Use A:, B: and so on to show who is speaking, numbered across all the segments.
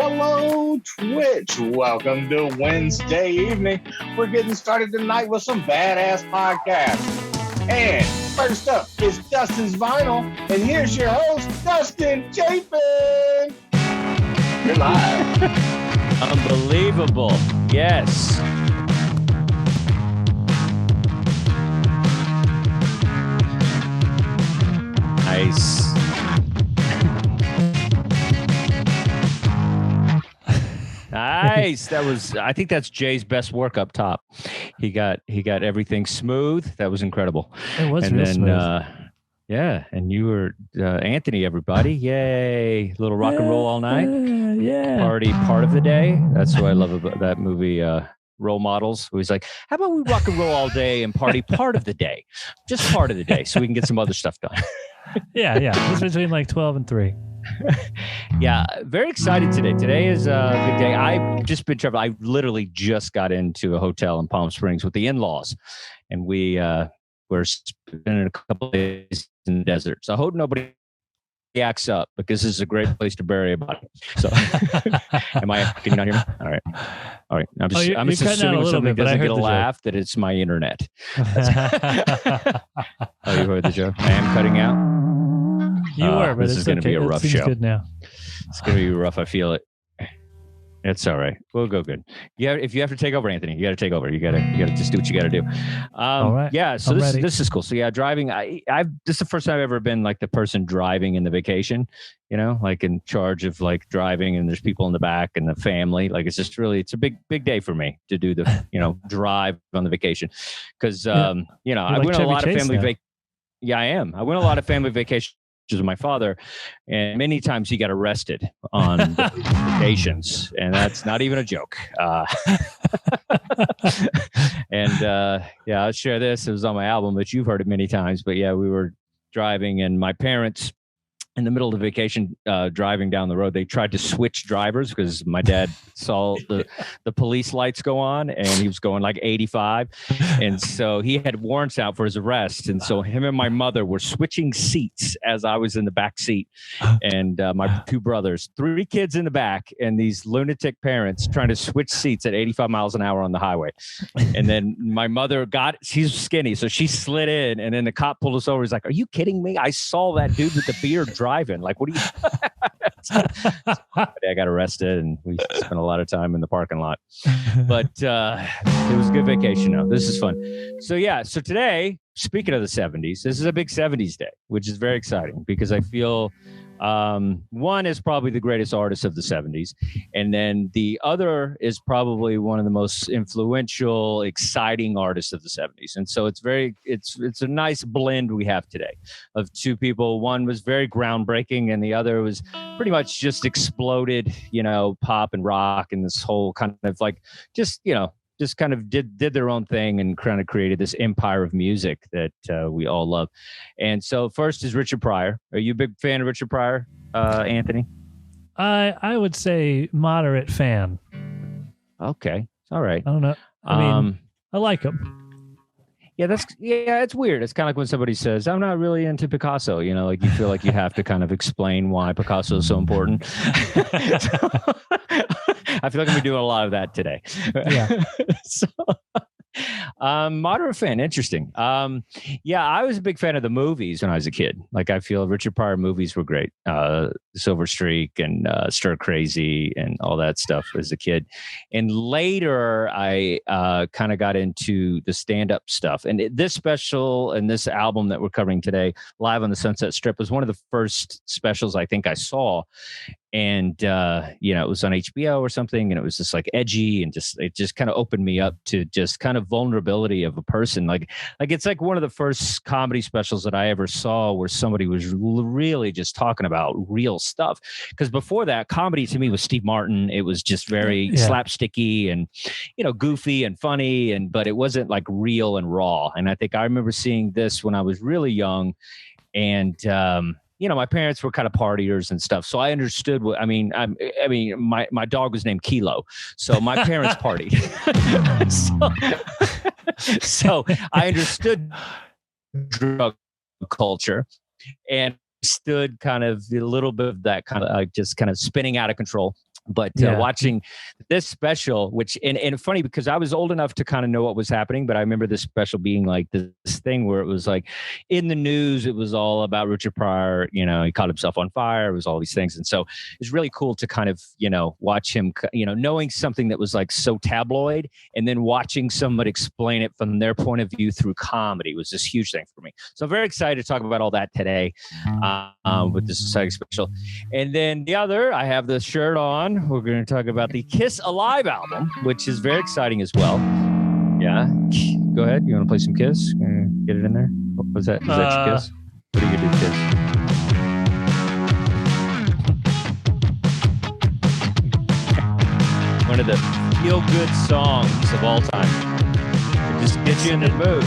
A: Hello, Twitch. Welcome to Wednesday evening. We're getting started tonight with some badass podcasts. And first up is Dustin's Vinyl. And here's your host, Dustin Chafin. You're live.
B: Unbelievable. Yes. Nice. Nice. That was, I think that's Jay's best work up top. He got everything smooth. That was incredible.
C: It was real smooth.
B: Yeah, and you were Anthony, everybody. Yay. Little rock and roll all night.
C: Yeah.
B: Party part of the day. That's what I love about that movie, Role Models. It was like, how about we rock and roll all day and party part of the day? Just part of the day so we can get some other stuff done.
C: Yeah. It's between like 12 and 3.
B: Yeah, very excited today. Today is a good day. I've just been traveling. I literally just got into a hotel in Palm Springs with the in-laws, and we're spending a couple of days in the desert. So I hope nobody yaks up, because this is a great place to bury a body. So, can you not hear me? All right. I'm just assuming when somebody doesn't get a laugh that it's my internet. Oh, you heard the joke? I am cutting out.
C: You were, but
B: this is going to be a rough show.
C: Good now.
B: It's going to be rough. I feel it. It's all right. We'll go good. Yeah, if you have to take over, Anthony, you got to take over. You got to just do what you got to do.
C: All right.
B: Yeah. So this is cool. So yeah, driving. This is the first time I've ever been like the person driving in the vacation. You know, like in charge of like driving, and there's people in the back and the family. Like it's a big day for me to do the drive on the vacation, because I went on a lot of family. Yeah, I am. I went on a lot of family vacations with my father, and many times he got arrested on vacations, and that's not even a joke. I'll share this. It was on my album, but you've heard it many times. But yeah, we were driving, and my parents, in the middle of the vacation, driving down the road, they tried to switch drivers because my dad saw the police lights go on, and he was going like 85. And so he had warrants out for his arrest. And so him and my mother were switching seats as I was in the back seat. And my two brothers, 3 kids in the back, and these lunatic parents trying to switch seats at 85 miles an hour on the highway. And then my mother she's skinny, so she slid in, and then the cop pulled us over. He's like, "Are you kidding me? I saw that dude with the beard driving. Like, what are you?" I got arrested, and we spent a lot of time in the parking lot. But it was a good vacation. Though. This is fun. So today, speaking of the 70s, this is a big 70s day, which is very exciting because I feel one is probably the greatest artist of the 70s, and then the other is probably one of the most influential, exciting artists of the 70s. And so it's a nice blend we have today of two people. One was very groundbreaking, and the other was pretty much just exploded, pop and rock, and this whole kind of like just kind of did their own thing and kind of created this empire of music that we all love. And so first is Richard Pryor. Are you a big fan of Richard Pryor, Anthony?
C: I would say moderate fan.
B: Okay. All right.
C: I don't know. I mean, I like him.
B: Yeah, it's weird. It's kind of like when somebody says, "I'm not really into Picasso," like you feel like you have to kind of explain why Picasso is so important. I feel like I'm doing a lot of that today.
C: Yeah.
B: Moderate fan. Interesting. I was a big fan of the movies when I was a kid. Like, I feel Richard Pryor movies were great. Silver Streak and Stir Crazy and all that stuff as a kid. And later I kind of got into the stand-up stuff. And this special and this album that we're covering today, Live on the Sunset Strip, was one of the first specials I think I saw. And it was on HBO or something, and it was just like edgy, and it just kind of opened me up to just kind of vulnerability of a person. Like it's like one of the first comedy specials that I ever saw where somebody was really just talking about real stuff. Because before that, comedy to me was Steve Martin. It was just very slapsticky and goofy and funny, but it wasn't like real and raw. And I think I remember seeing this when I was really young, and my parents were kind of partiers and stuff. So I understood my dog was named Kilo. So my parents partied. so I understood drug culture and stood kind of a little bit of that kind of just kind of spinning out of control. But watching this special, which and funny because I was old enough to kind of know what was happening, but I remember this special being like this thing where it was like in the news, it was all about Richard Pryor. You know, he caught himself on fire. It was all these things, and so it's really cool to kind of watch him, knowing something that was like so tabloid, and then watching someone explain it from their point of view through comedy was this huge thing for me. So I'm very excited to talk about all that today with this exciting special, and then the other, I have the shirt on. We're going to talk about the Kiss Alive album, which is very exciting as well. Yeah. Go ahead. You want to play some Kiss? Get it in there? What was that? Is that your Kiss? What are you going to do, Kiss? One of the feel-good songs of all time. It just gets you in the mood,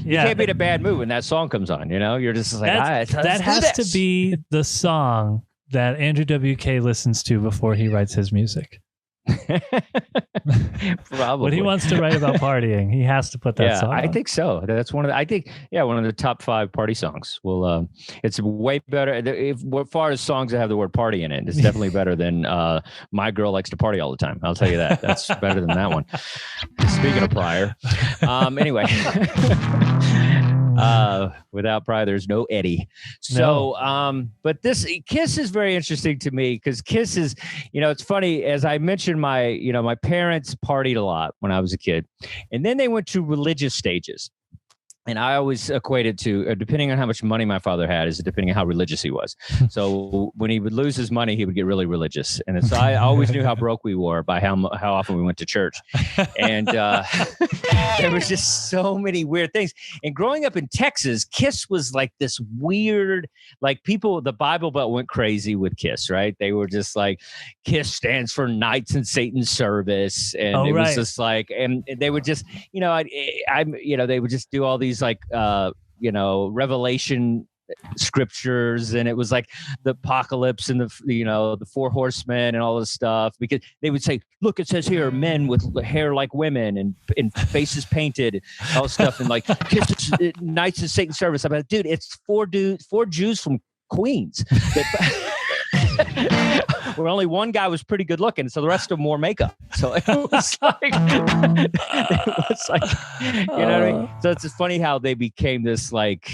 B: You can't be in a bad mood when that song comes on, You're just like,
C: that has to be the song that Andrew WK listens to before he writes his music.
B: Probably.
C: When he wants to write about partying, he has to put that song on.
B: I think so. That's one of the top 5 party songs. Well, it's way better. As far as songs that have the word party in it, it's definitely better than My Girl Likes to Party All the Time. I'll tell you that. That's better than that one. Speaking of Pryor. Anyway. Without Pryor, there's no Eddie. So, but this Kiss is very interesting to me because Kiss is, it's funny. As I mentioned, my parents partied a lot when I was a kid, and then they went to religious stages. And I always equated to, depending on how much money my father had, is depending on how religious he was. So when he would lose his money, he would get really religious. And so I always knew how broke we were by how often we went to church. And there was just so many weird things. And growing up in Texas, Kiss was like this weird, like the Bible Belt went crazy with Kiss, right? They were just like, Kiss stands for Knights in Satan's Service. And was just like, and they would just, they would just do all these like Revelation scriptures, and it was like the apocalypse and the 4 horsemen and all this stuff, because they would say, look, it says here men with hair like women and faces painted, all this stuff, and like Knights of Satan's Service. I'm like, dude, it's 4 Jews from Queens where only one guy was pretty good looking, so the rest of them wore makeup. So it was like, you know what I mean? So it's just funny how they became this like,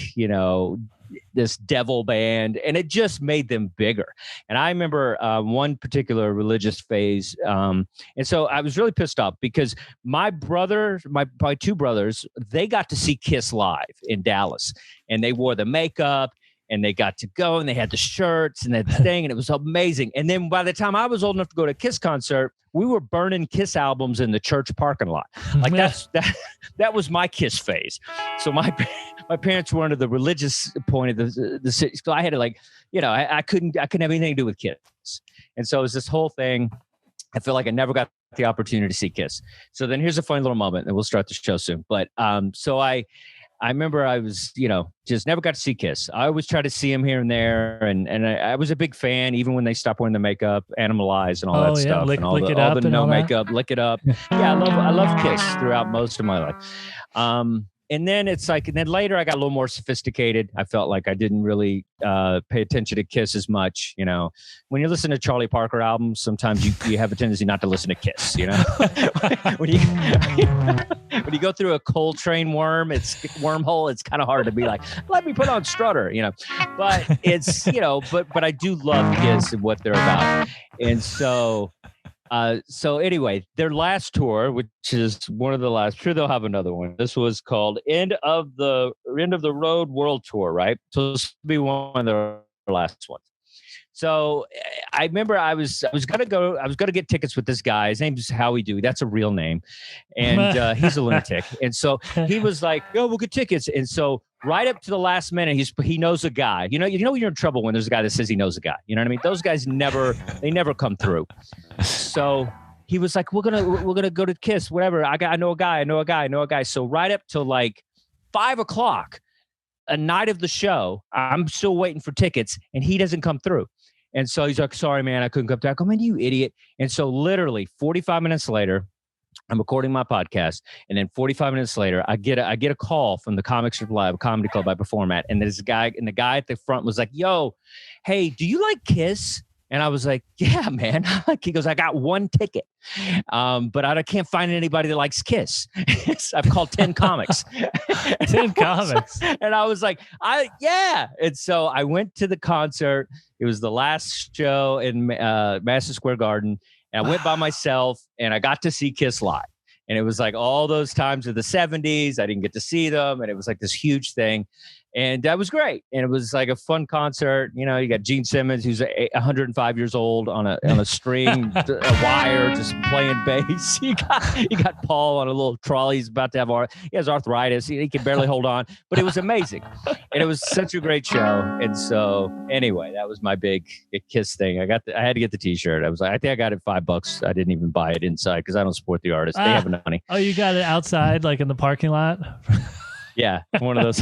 B: this devil band, and it just made them bigger. And I remember one particular religious phase, and so I was really pissed off because my 2 brothers, they got to see Kiss live in Dallas, and they wore the makeup. And they got to go, and they had the shirts and that thing, and it was amazing. And then by the time I was old enough to go to a Kiss concert, we were burning Kiss albums in the church parking lot. Like that was my Kiss phase. So my parents were under the religious point of the city. So I had to I couldn't have anything to do with Kiss. And so it was this whole thing. I feel like I never got the opportunity to see Kiss. So then here's a funny little moment, and we'll start the show soon. But so I remember I was, just never got to see Kiss. I always try to see him here and there. And I was a big fan, even when they stopped wearing the makeup, Animalize and all that stuff. And all the no makeup, Lick It Up. Yeah, I love Kiss throughout most of my life. And then it's like, and then later I got a little more sophisticated. I felt like I didn't really pay attention to Kiss as much. When you listen to Charlie Parker albums, sometimes you have a tendency not to listen to Kiss. When you go through a Coltrane wormhole, it's kind of hard to be like, let me put on Strutter. But it's but I do love Kiss and what they're about, and so. So anyway, their last tour, which is one of the last, sure they'll have another one. This was called End of the Road World Tour, right? So this will be one of their last ones. So I remember I was gonna get tickets with this guy. His name's Howie Dewey. That's a real name, and he's a lunatic. And so he was like, "Oh, we'll get tickets." And so right up to the last minute, he knows a guy. You know you're in trouble when there's a guy that says he knows a guy. You know what I mean? Those guys never come through. So he was like, "We're gonna go to Kiss, whatever. I know a guy. So right up to like 5:00, a night of the show, I'm still waiting for tickets, and he doesn't come through. And so he's like, sorry, man, I couldn't come through. I go, man, you idiot. And so literally 45 minutes later, I'm recording my podcast. And then 45 minutes later, I get a call from the Comic Strip Live comedy club I perform at. And there's a guy, and the guy at the front was like, yo, hey, do you like Kiss? And I was like, yeah, man. He goes, I got one ticket, but I can't find anybody that likes Kiss. I've called 10 comics.
C: 10 comics.
B: And I was like, yeah. And so I went to the concert. It was the last show in Madison Square Garden. And I went by myself and I got to see Kiss live. And it was like all those times of the 70s. I didn't get to see them. And it was like this huge thing. And that was great. And it was like a fun concert. You know, you got Gene Simmons, who's 105 years old on a string, a wire, just playing bass. You got Paul on a little trolley. He's about to have he has arthritis. He can barely hold on. But it was amazing. And it was such a great show. And so anyway, that was my big Kiss thing. I had to get the T-shirt. I was like, I think I got it $5. I didn't even buy it inside because I don't support the artist. They have enough money.
C: Oh, you got it outside, like in the parking lot?
B: Yeah, one of those.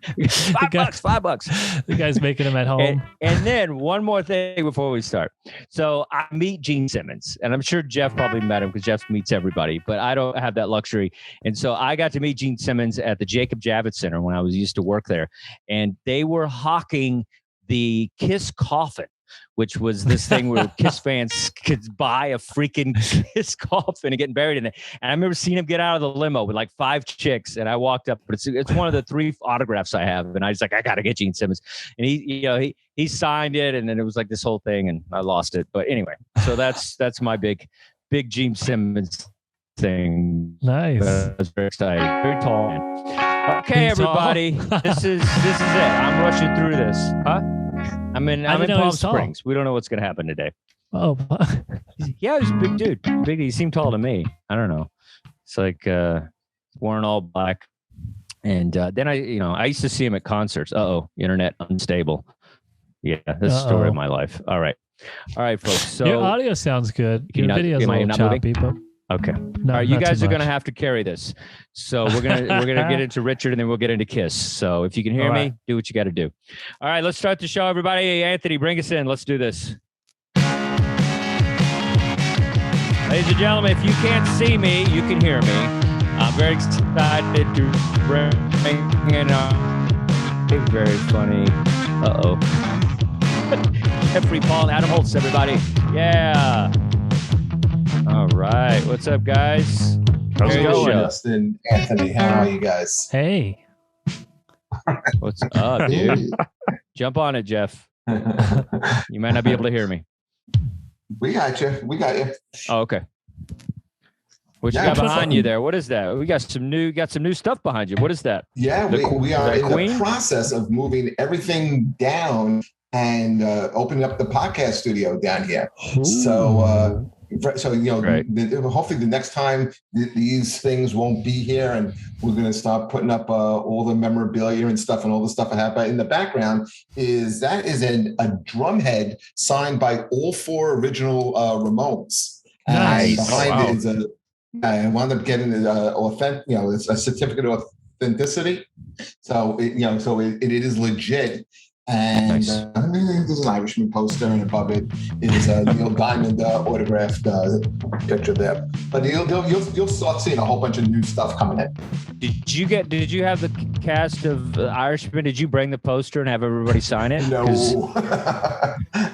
B: $5.
C: The guy's making them at home.
B: And then one more thing before we start. So I meet Gene Simmons, and I'm sure Jeff probably met him because Jeff meets everybody, but I don't have that luxury. And so I got to meet Gene Simmons at the Jacob Javits Center when I used to work there, and they were hawking the Kiss coffin, which was this thing where Kiss fans could buy a freaking Kiss coffin and get buried in it. And I remember seeing him get out of the limo with like 5 chicks, and I walked up, but it's one of the 3 autographs I have, and I was like, I got to get Gene Simmons, and he signed it, and then it was like this whole thing, and I lost it. But anyway, so that's my big Gene Simmons thing.
C: Nice.
B: I was very excited. Very tall man. Okay, everybody, this is it. I'm rushing through this, huh? I'm in Palm Springs. We don't know what's going to happen today.
C: Oh,
B: yeah, he's a big dude. Big. He seemed tall to me. I don't know. It's like wearing all black. And then I used to see him at concerts. Internet unstable. Yeah, that's the story of my life. All right, folks. So
C: your audio sounds good. Your video's a little choppy, but
B: okay. All right, you guys are going to have to carry this. So we're gonna get into Richard, and then we'll get into Kiss. So if you can hear me, do what you got to do. All right, let's start the show, everybody. Anthony, bring us in. Let's do this. Ladies and gentlemen, if you can't see me, you can hear me. I'm very excited to bring in a very funny. Jeffrey, Paul, and Adam Holtz, everybody. Yeah. All right. What's up, guys?
D: How's it going, Dustin, Anthony? How are you guys?
C: Hey.
B: What's up, dude? Jump on it, Jeff. You might not be able to hear me.
D: We got you.
B: Oh, okay. What you got behind you there? What is that? We got some new stuff behind you. What is that?
D: Yeah, we are in the process of moving everything down and opening up the podcast studio down here. Ooh. So hopefully the next time these things won't be here, and we're going to start putting up all the memorabilia and stuff, and all the stuff I have. But in the background is a drum head signed by all 4 original Ramones.
C: Nice.
D: And behind it is I wound up getting it's a certificate of authenticity. So it is legit. And there's an Irishman poster, and above it is a Neil Diamond autographed picture there. But you'll start seeing a whole bunch of new stuff coming in.
B: Did you have the cast of Irishman? Did you bring the poster and have everybody sign it?
D: No,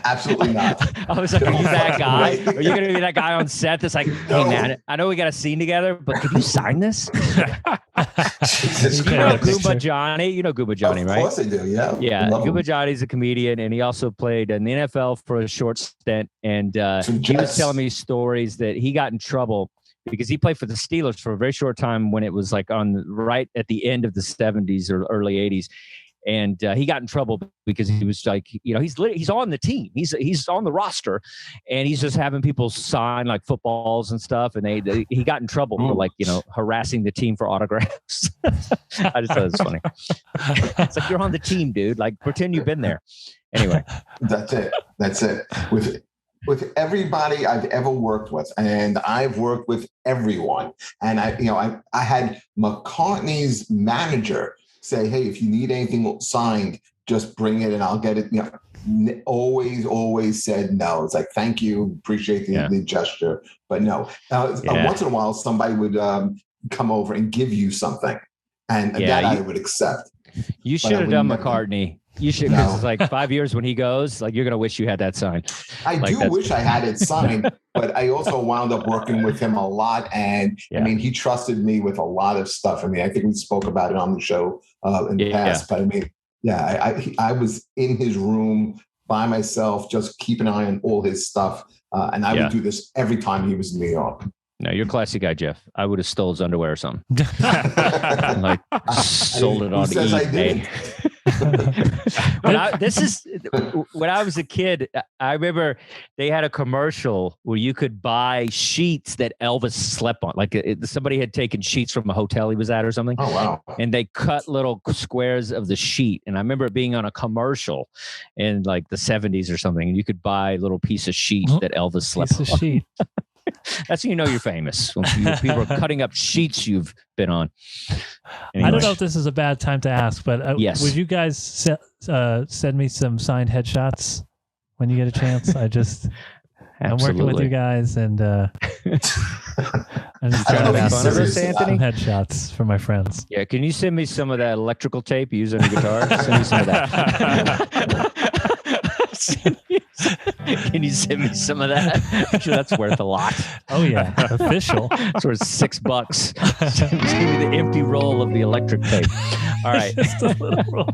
D: absolutely not.
B: I was like, are you that guy? Are you going to be that guy on set that's like, hey man, I know we got a scene together, but can you sign this?
D: Jesus
B: you know Goomba Johnny? You know Goomba Johnny, right?
D: Of course I do, yeah.
B: Yeah, Goomba Johnny's a comedian, and he also played in the NFL for a short stint. And he was telling me stories that he got in trouble because he played for the Steelers for a very short time when it was like right at the end of the 70s or early 80s. And he got in trouble because he was like, he's on the team. He's on the roster, and he's just having people sign like footballs and stuff. And he got in trouble for like, harassing the team for autographs. I just thought it was funny. It's like, you're on the team, dude. Like, pretend you've been there. Anyway.
D: That's it. With everybody I've ever worked with, and I've worked with everyone. And I had McCartney's manager say, hey, if you need anything signed, just bring it and I'll get it. Always said no. It's like, thank you, appreciate the gesture, but no. Once in a while, somebody would come over and give you something, and that I would accept.
B: You should have done McCartney. You should, because it's like 5 years when he goes, like you're gonna wish you had that sign.
D: I do wish I had it signed, but I also wound up working with him a lot, and I mean, he trusted me with a lot of stuff. I mean, I think we spoke about it on the show in the past, but I mean, I was in his room by myself, just keeping an eye on all his stuff, and I would do this every time he was in New York.
B: No, you're a classy guy, Jeff. I would have stole his underwear or something. Like sold it on eBay. When I was a kid, I remember they had a commercial where you could buy sheets that Elvis slept on. Like somebody had taken sheets from a hotel he was at or something.
D: Oh, wow.
B: And they cut little squares of the sheet. And I remember it being on a commercial in like the 70s or something. And you could buy a little piece of sheet that Elvis slept on.
C: Sheet.
B: That's when you know you're famous. When people are cutting up sheets you've been on. Anyway.
C: I don't know if this is a bad time to ask, but
B: yes.
C: Would you guys send me some signed headshots when you get a chance? I'm working with you guys, and I'm just trying to ask
B: some
C: headshots for my friends.
B: Yeah, can you send me some of that electrical tape you use on your guitar? Send me some of that. Can you send me some of that? I'm sure that's worth a lot.
C: Oh yeah, official.
B: It's worth $6. Send me the empty roll of the electric tape. All right,
C: just a little roll.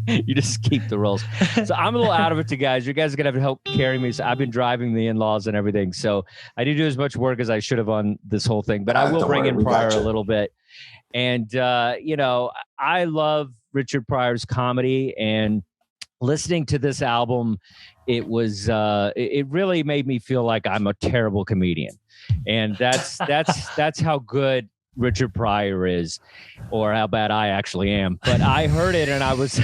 B: You just keep the rolls. So I'm a little out of it, guys. You guys are gonna have to help carry me. So I've been driving the in-laws and everything, so I didn't do as much work as I should have on this whole thing. But I will bring in Pryor a little bit. And I love Richard Pryor's comedy, and listening to this album, it was it really made me feel like I'm a terrible comedian, and that's how good Richard Pryor is, or how bad I actually am. But I heard it and I was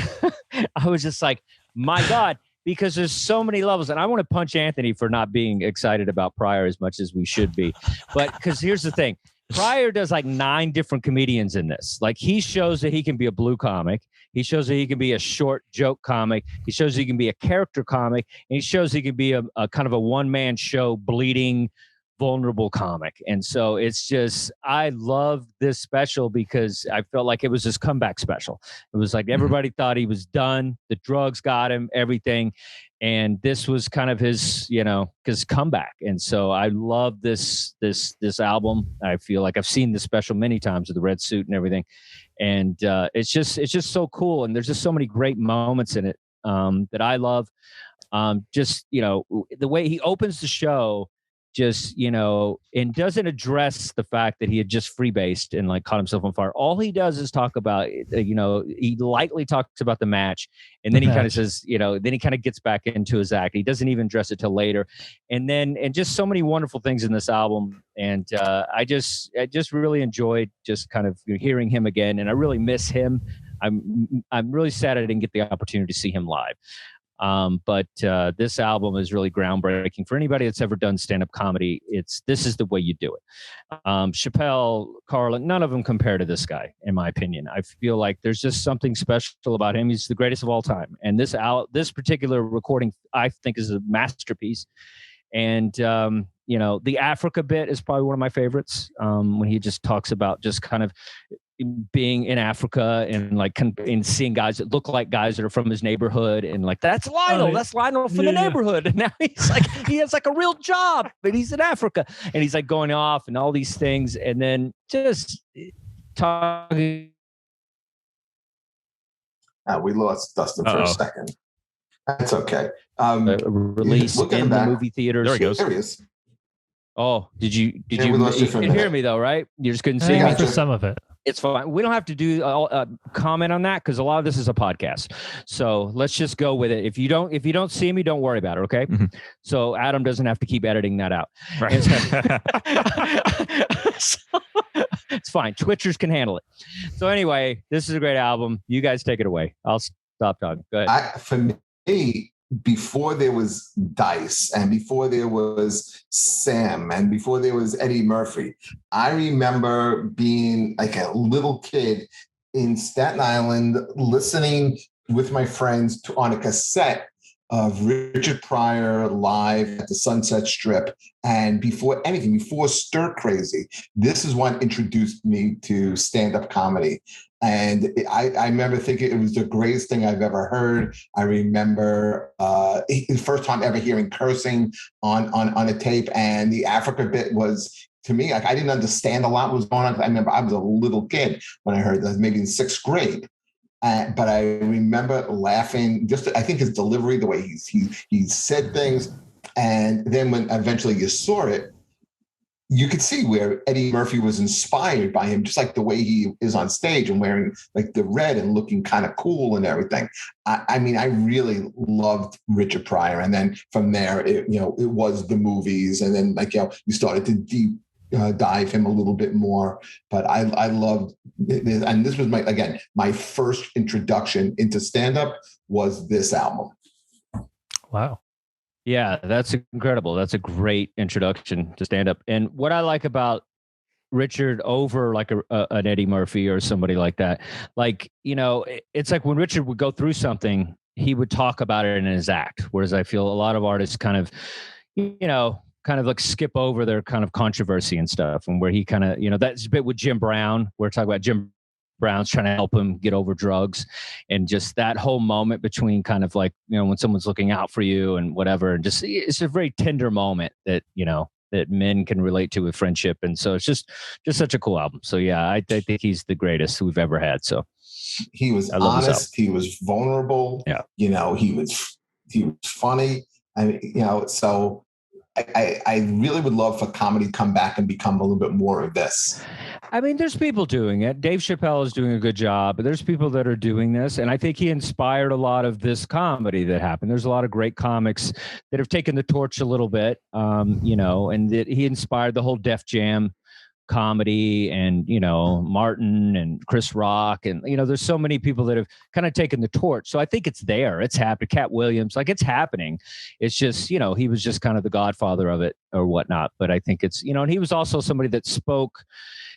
B: just like, my God, because there's so many levels. And I want to punch Anthony for not being excited about Pryor as much as we should be. But because here's the thing. Pryor does like 9 different comedians in this. Like he shows that he can be a blue comic. He shows that he can be a short joke comic. He shows that he can be a character comic. And he shows he can be a kind of a one-man show, bleeding, vulnerable comic. And so it's just, I love this special because I felt like it was his comeback special. It was like everybody thought he was done. The drugs got him, everything. And this was kind of his, his comeback. And so I love this album. I feel like I've seen this special many times with the red suit and everything. And it's just so cool. And there's just so many great moments in it that I love. The way he opens the show, and doesn't address the fact that he had just freebased and like caught himself on fire. All he does is talk about, he lightly talks about the match, and then he kind of says, then he kind of gets back into his act. He doesn't even address it till later. And just so many wonderful things in this album. And I just really enjoyed just kind of hearing him again. And I really miss him. I'm really sad I didn't get the opportunity to see him live. But this album is really groundbreaking for anybody that's ever done stand-up comedy. This is the way you do it. Chappelle, Carlin, none of them compare to this guy, in my opinion. I feel like there's just something special about him. He's the greatest of all time. And this particular recording, I think, is a masterpiece. And the Africa bit is probably one of my favorites. When he just talks about just kind of being in Africa and seeing guys that look like guys that are from his neighborhood, and like, that's Lionel, that's Lionel from the neighborhood. And now he's like, he has like a real job, but he's in Africa, and he's like going off and all these things. And then just talking.
D: We lost Dustin for a second. That's okay.
B: Release in the movie theaters.
D: There he goes. There he is.
B: Oh, did you hear me though, right? You just couldn't see me
C: for some of it.
B: It's fine. We don't have to do comment on that because a lot of this is a podcast. So let's just go with it. If you don't see me, don't worry about it. Okay. Mm-hmm. So Adam doesn't have to keep editing that out. Right. So, it's fine. Twitchers can handle it. So anyway, this is a great album. You guys take it away. I'll stop talking. Go ahead.
D: For me, before there was Dice and before there was Sam and before there was Eddie Murphy, I remember being like a little kid in Staten Island listening with my friends on a cassette of Richard Pryor live at the Sunset Strip. And before Stir Crazy, this is what introduced me to stand-up comedy. And I remember thinking it was the greatest thing I've ever heard. I remember the first time ever hearing cursing on a tape, and the Africa bit was, to me, like, I didn't understand a lot what was going on. I remember I was a little kid when I heard that, maybe in sixth grade. But I remember laughing, I think his delivery, the way he said things. And then when eventually you saw it, you could see where Eddie Murphy was inspired by him, just like the way he is on stage and wearing like the red and looking kind of cool and everything. I mean, I really loved Richard Pryor. And then from there, it was the movies. And then you started to dive him a little bit more. But I loved this. And this was my first introduction into stand-up was this album.
C: Wow.
B: Yeah, that's incredible. That's a great introduction to stand up. And what I like about Richard over like an Eddie Murphy or somebody like that, it's like when Richard would go through something, he would talk about it in his act. Whereas I feel a lot of artists kind of like skip over their kind of controversy and stuff. And where he kind of, that's a bit with Jim Brown. We're talking about Jim Brown's trying to help him get over drugs, and just that whole moment between kind of like, when someone's looking out for you and whatever, and just, it's a very tender moment that, that men can relate to with friendship. And so it's just such a cool album. So yeah, I think he's the gregreatest we've ever had. So
D: he was honest. He was vulnerable.
B: Yeah.
D: He was funny. So I really would love for comedy to come back and become a little bit more of this.
B: I mean, there's people doing it. Dave Chappelle is doing a good job, but there's people that are doing this. And I think he inspired a lot of this comedy that happened. There's a lot of great comics that have taken the torch a little bit, and that he inspired the whole Def Jam comedy, and, Martin and Chris Rock. And, there's so many people that have kind of taken the torch. So I think it's there. It's happening. Cat Williams, it's happening. It's just, he was just kind of the godfather of it or whatnot. But I think it's, and he was also somebody that spoke.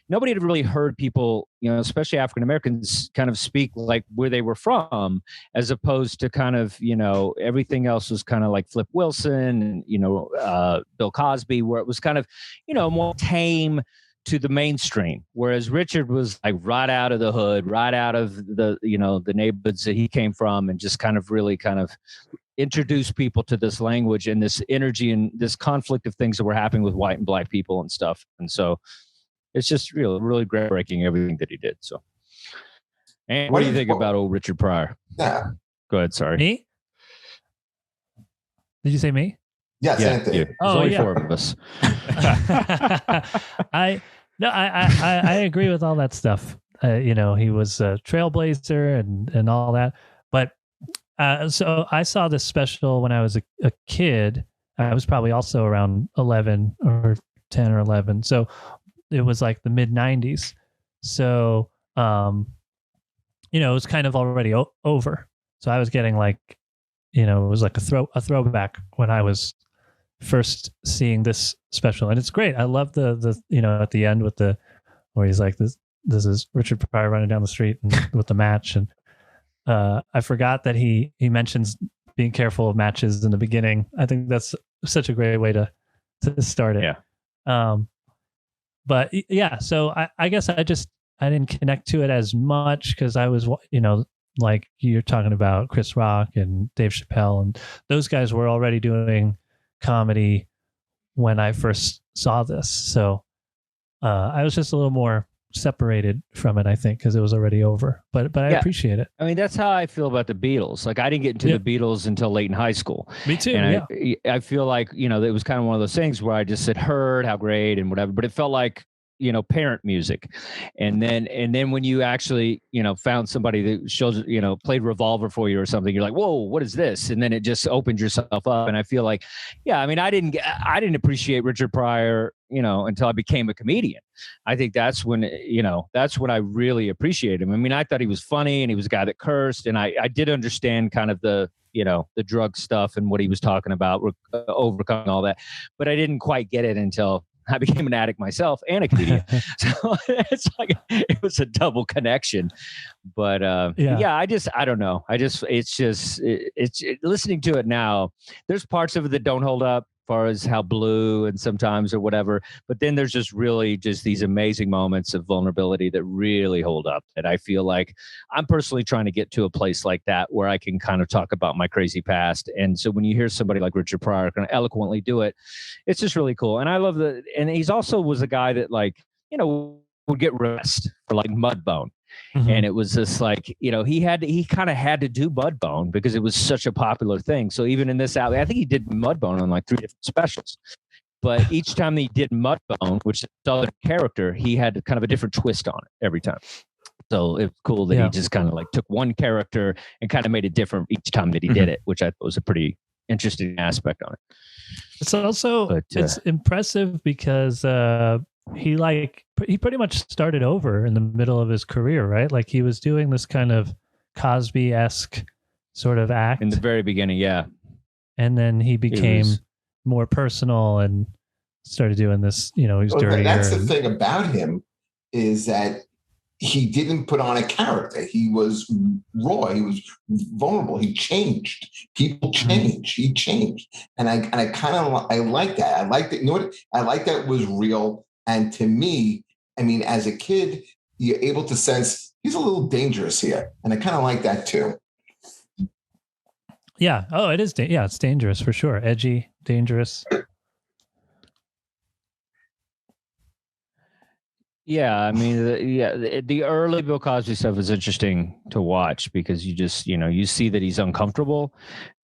B: Nobody had really heard people, especially African Americans, kind of speak like where they were from, as opposed to kind of, everything else was kind of like Flip Wilson and, Bill Cosby, where it was kind of, more tame to the mainstream. Whereas Richard was like right out of the hood, right out of the, the neighborhoods that he came from, and just kind of really kind of introduce people to this language and this energy and this conflict of things that were happening with white and black people and stuff. And so it's just really groundbreaking, everything that he did. So, and what do you think about old Richard Pryor?
D: Yeah.
B: Go ahead. Sorry.
C: Me? Did you say me?
D: Yes,
B: yeah,
D: Anthony.
B: There's only four of us.
C: I agree with all that stuff. He was a trailblazer and all that. But so I saw this special when I was a kid. I was probably also around 11 or 10 or 11. So it was like the mid 90s. So, it was kind of already over. So I was getting like, it was like a throwback when I was first seeing this special. And it's great. I love the at the end with where he's like, this is Richard Pryor running down the street and with the match. And I forgot that he mentions being careful of matches in the beginning. I think that's such a great way to start it.
B: Yeah.
C: But yeah, so I guess I didn't connect to it as much because I was, like you're talking about Chris Rock and Dave Chappelle, and those guys were already doing comedy when I first saw this. So I was just a little more separated from it, I think, because it was already over. But I appreciate it.
B: I mean, that's how I feel about the Beatles. Like, I didn't get into the Beatles until late in high school.
C: Me too.
B: And I feel like, it was kind of one of those things where I just had heard how great and whatever, but it felt like, parent music. And then when you actually, found somebody that shows, played Revolver for you or something, you're like, whoa, what is this? And then it just opened yourself up. And I feel like, I mean, I didn't appreciate Richard Pryor, until I became a comedian. I think that's when I really appreciated him. I mean, I thought he was funny and he was a guy that cursed. And I did understand kind of the drug stuff and what he was talking about, overcoming all that. But I didn't quite get it until I became an addict myself and a comedian. So it's like, it was a double connection. But I don't know. It's listening to it now, there's parts of it that don't hold up, as far as how blue and sometimes or whatever, but then there's just really just these amazing moments of vulnerability that really hold up. And I feel like I'm personally trying to get to a place like that where I can kind of talk about my crazy past. And so when you hear somebody like Richard Pryor kind of eloquently do it, it's just really cool. And I love and he's also was a guy that, like, you know, would get rest for like Mudbone. Mm-hmm. And it was just like, you know, he kind of had to do Mudbone because it was such a popular thing. So even in this album, I think he did Mudbone on like 3 different specials. But each time he did Mudbone, which is a Southern character, he had kind of a different twist on it every time. So it's cool that he just kind of like took one character and kind of made it different each time that he did it, which I thought was a pretty interesting aspect on it.
C: It's also it's impressive because he pretty much started over in the middle of his career, right? Like he was doing this kind of Cosby-esque sort of act
B: in the very beginning, yeah. And
C: then he became more personal and started doing this, you know, he's dirtier.
D: That's the thing about him, is that he didn't put on a character. He was raw. He was vulnerable. He changed. People change. He changed. And I kind of like that. I like that. You know what? I like that it was real. And to me, I mean, as a kid, you're able to sense he's a little dangerous here. And I kind of like that too.
C: Yeah. Oh, it is. It's dangerous for sure. Edgy, dangerous.
B: Yeah, I mean, the early Bill Cosby stuff is interesting to watch because you just, you know, you see that he's uncomfortable.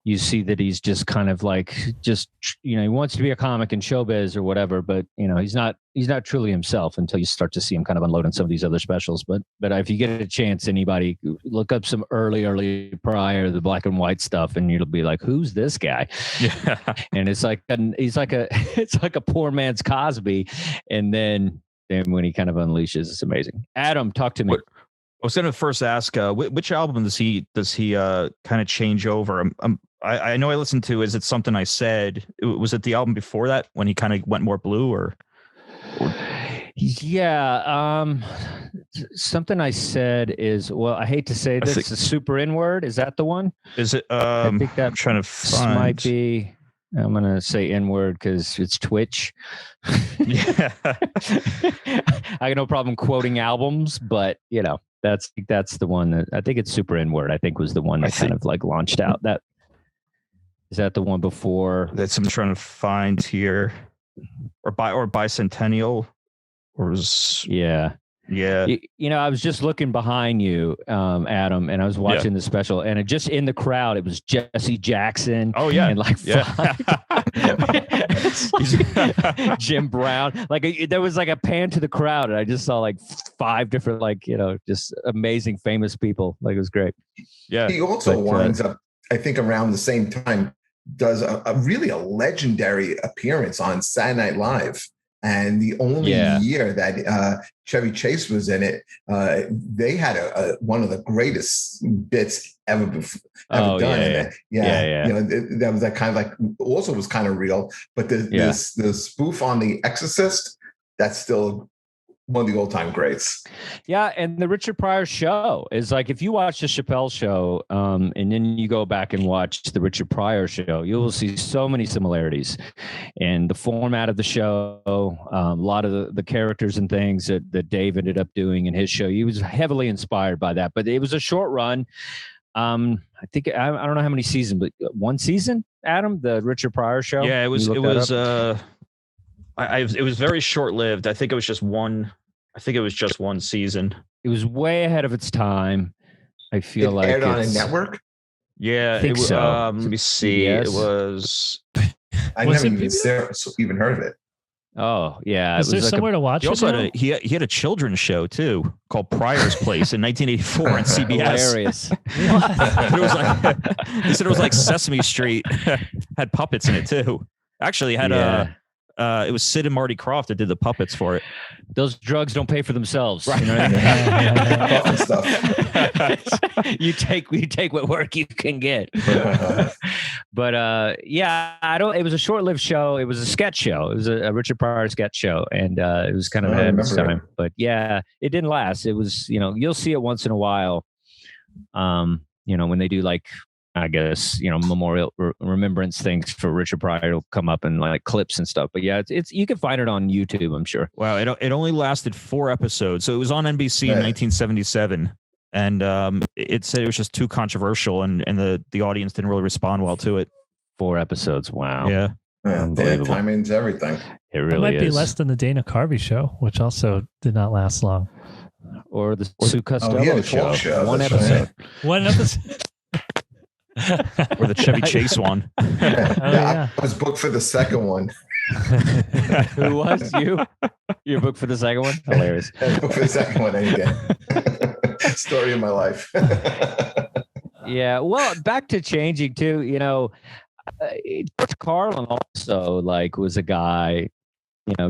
B: You see that he's just kind of like, just, you know, he wants to be a comic in showbiz or whatever, but, you know, he's not truly himself until you start to see him kind of unload on some of these other specials. But if you get a chance, anybody look up some early Pryor, the black and white stuff, and you'll be like, who's this guy? Yeah. And it's like, it's like a poor man's Cosby. And then when he kind of unleashes, it's amazing. Adam, talk to me.
E: I was going to first ask, which album does he kind of change over? I know I listened to, is it Something I Said? Was it the album before that when he kind of went more blue or?
B: Yeah. Something I Said is, well, I hate to say this, it's a super N-word. Is that the one?
E: Is it?
B: I think that
E: I'm trying to find.
B: Might be. I'm going to say N-word because it's Twitch.
E: Yeah.
B: I got no problem quoting albums, but, you know, that's the one that I think it's super N-word. I think was the one that kind of like launched out. That is that the one before?
E: That's I'm trying to find here, or Bicentennial, or was
B: yeah. You know, I was just looking behind you, Adam, and I was watching the special, and it just in the crowd, it was Jesse Jackson.
E: Oh yeah,
B: and like Jim Brown. Like there was like a pan to the crowd, and I just saw like 5 different, like, you know, just amazing famous people. Like it was great.
E: Yeah.
D: He also winds up, I think, around the same time, does a really legendary appearance on Saturday Night Live. And the only year that Chevy Chase was in it, they had one of the greatest bits ever done. Yeah. You know, that was that kind of like, also was kind of real. But the spoof on The Exorcist, that's still one of the all-time greats.
B: Yeah, and the Richard Pryor show is like, if you watch the Chappelle show and then you go back and watch the Richard Pryor show, you will see so many similarities in the format of the show, a lot of the characters and things that Dave ended up doing in his show. He was heavily inspired by that, but it was a short run. I think I don't know how many seasons, but 1 season, Adam, the Richard Pryor show.
E: Yeah, it was it was very short-lived. I think it was just one season.
B: It was way ahead of its time. I feel like
D: aired on a network.
E: Yeah,
B: I think so.
E: Let me see.
B: Yes.
E: It was.
D: I never even heard of it.
B: Oh yeah,
C: is there
B: like
C: somewhere to watch?
E: He also had he had a children's show too called Pryor's Place in 1984 on CBS.
B: Hilarious.
E: It was like he said it was like Sesame Street. Had puppets in it too. Actually, it had it was Sid and Marty Krofft that did the puppets for it.
B: Those drugs don't pay for themselves.
E: Right.
B: You know what I mean?
D: Stuff.
B: you take what work you can get. But yeah, it was a short-lived show. It was a sketch show. It was a Richard Pryor sketch show, and it was kind of ahead of its time. But yeah, it didn't last. It was, you'll see it once in a while. When they do, like, I guess, memorial remembrance things for Richard Pryor will come up in like clips and stuff. But yeah, it's you can find it on YouTube, I'm sure.
E: Wow, it only lasted 4 episodes, so it was on NBC in 1977. And it said it was just too controversial, and the audience didn't really respond well to it.
B: 4 episodes. Wow.
D: Yeah. Timing's everything.
B: It really
C: might be less than the Dana Carvey show, which also did not last long.
B: Or the Sue Costello show. One episode.
C: Right. One episode.
E: Or the Chevy Chase one.
D: I was booked for the second one.
B: Who was you? You're booked for the second one? Hilarious.
D: Booked for the second one any day. Story of my life.
B: Yeah. Well, back to changing too. George Carlin also was a guy,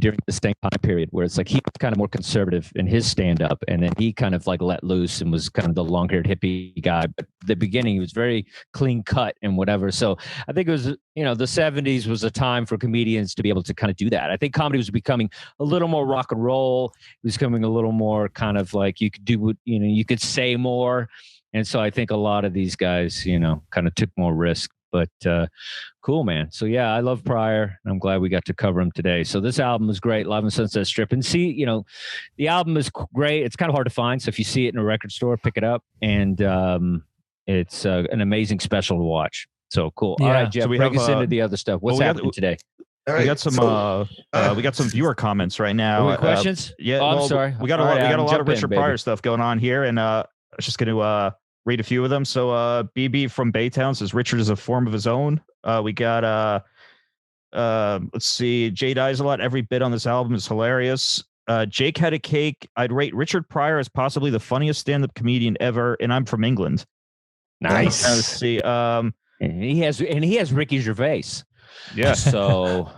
B: during the same time period where it's like he was kind of more conservative in his stand-up, and then he kind of let loose and was kind of the long-haired hippie guy. But at the beginning, he was very clean cut and whatever. So I think it was, the 70s was a time for comedians to be able to kind of do that. I think comedy was becoming a little more rock and roll. It was becoming a little more kind of like you could do what, you could say more. And so I think a lot of these guys, kind of took more risk. But cool, man. So yeah, I love Pryor. I'm glad we got to cover him today. So this album is great, Live on Sunset Strip. And see, the album is great. It's kind of hard to find. So if you see it in a record store, pick it up. And it's an amazing special to watch. So cool. Yeah. All right, Jeff, so bring us into the other stuff. What's happening today?
D: All right,
E: we got some we got some viewer comments right now.
B: Questions?
E: Yeah.
B: I'm sorry.
E: We got a lot of Richard Pryor stuff going on here, and I was just going to read a few of them. So BB from Baytown says Richard is a form of his own. We got let's see, Jay dies a lot. Every bit on this album is hilarious. Jake had a cake. I'd rate Richard Pryor as possibly the funniest stand-up comedian ever, and I'm from England.
B: Nice.
E: Let's see.
B: And he has Ricky Gervais.
E: Yeah.
B: So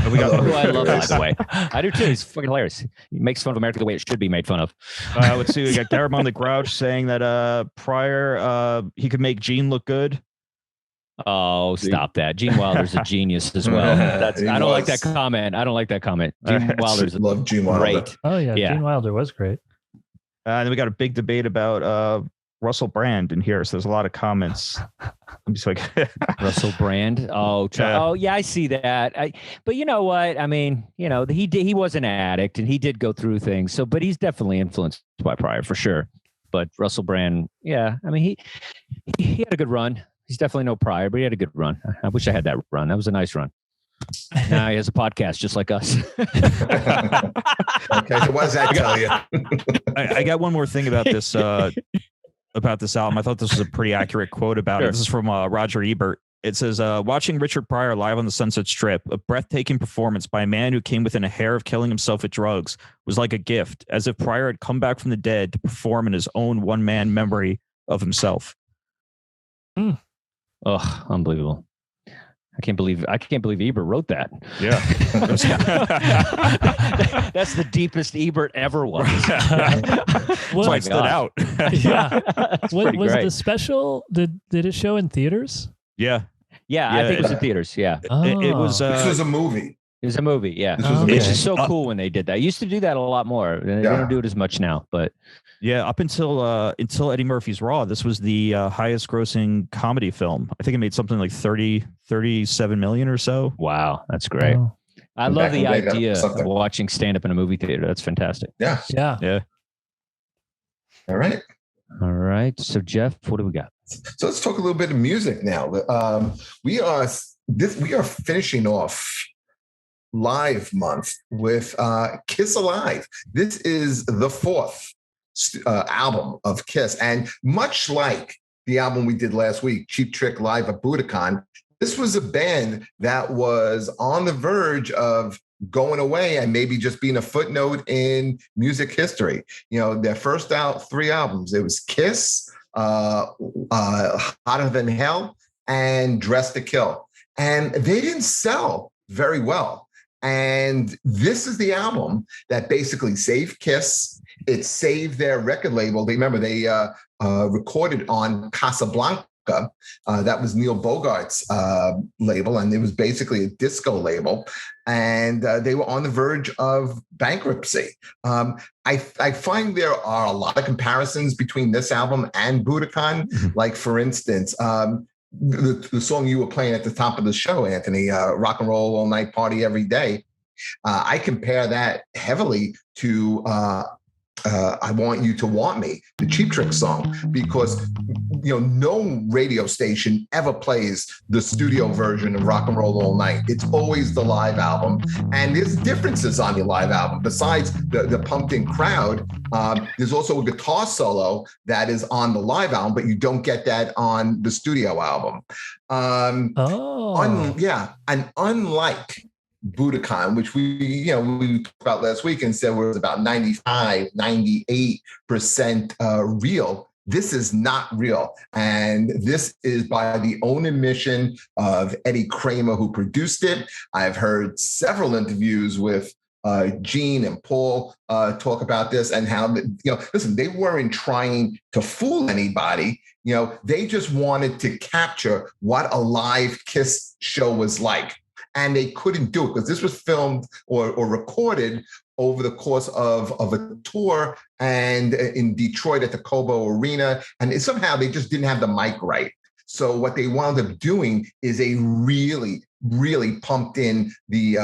B: who I love, by the way. I do too. He's fucking hilarious. He makes fun of America the way it should be made fun of.
E: Let's see. We got Garabon the Grouch saying that Pryor he could make Gene look good.
B: Oh, stop that. Gene Wilder's a genius as well. I don't like that comment. Gene Wilder's
D: love Gene Wilder.
B: Great.
C: Oh yeah, Gene Wilder was great.
E: And then we got a big debate about Russell Brand in here. So there's a lot of comments. I'm just like
B: Russell Brand. Oh, yeah, I see that. But you know what? I mean, he was an addict and he did go through things. So, but he's definitely influenced by Pryor for sure. But Russell Brand, yeah, I mean, he had a good run. He's definitely no Pryor, but he had a good run. I wish I had that run. That was a nice run. Now he has a podcast just like us.
D: Okay, so what does that tell you?
E: I got one more thing about this. About this album. I thought this was a pretty accurate quote about it. This is from Roger Ebert. It says, watching Richard Pryor live on the Sunset Strip, a breathtaking performance by a man who came within a hair of killing himself with drugs, was like a gift, as if Pryor had come back from the dead to perform in his own one-man memory of himself.
B: Oh, unbelievable. I can't believe Ebert wrote that.
E: Yeah.
B: That's the deepest Ebert ever was.
E: That's why it stood out.
C: Yeah. Was the special, did it show in theaters?
E: Yeah.
B: Yeah, I think it was in theaters. Yeah.
E: It was
D: this was a movie.
B: It was a movie, yeah. It's just so cool when they did that. I used to do that a lot more. They don't do it as much now, but
E: yeah, up until Eddie Murphy's Raw, this was the highest grossing comedy film. I think it made something like 37 million or so.
B: Wow, that's great. Oh. I love the idea of watching stand-up in a movie theater. That's fantastic.
D: Yeah. All right.
B: So Jeff, what do we got?
D: So let's talk a little bit of music now. We are finishing off Live Month with Kiss Alive. This is the 4th album of Kiss, and much like the album we did last week, Cheap Trick Live at Budokan, this was a band that was on the verge of going away and maybe just being a footnote in music history. Their first 3 albums, it was Kiss, Hotter Than Hell, and Dress to Kill, and they didn't sell very well. And this is the album that basically saved Kiss. It saved their record label. They recorded on Casablanca Electrica. That was Neil Bogart's label, and it was basically a disco label. And they were on the verge of bankruptcy. I find there are a lot of comparisons between this album and Budokan. Mm-hmm. Like, for instance, the song you were playing at the top of the show, Anthony, Rock and Roll All Night, Party Every Day. I compare that heavily to I Want You to Want Me, the Cheap Trick song, because no radio station ever plays the studio version of Rock and Roll All Night. It's always the live album, and there's differences on the live album. Besides the pumped in crowd, there's also a guitar solo that is on the live album, but you don't get that on the studio album. And unlike Budokan, which we talked about last week and said was about 98% real. This is not real. And this is by the own admission of Eddie Kramer, who produced it. I've heard several interviews with Gene and Paul talk about this and how, listen, they weren't trying to fool anybody. They just wanted to capture what a live Kiss show was like. And they couldn't do it because this was filmed or recorded over the course of a tour and in Detroit at the Cobo Arena. And somehow they just didn't have the mic right. So what they wound up doing is a really, really pumped in the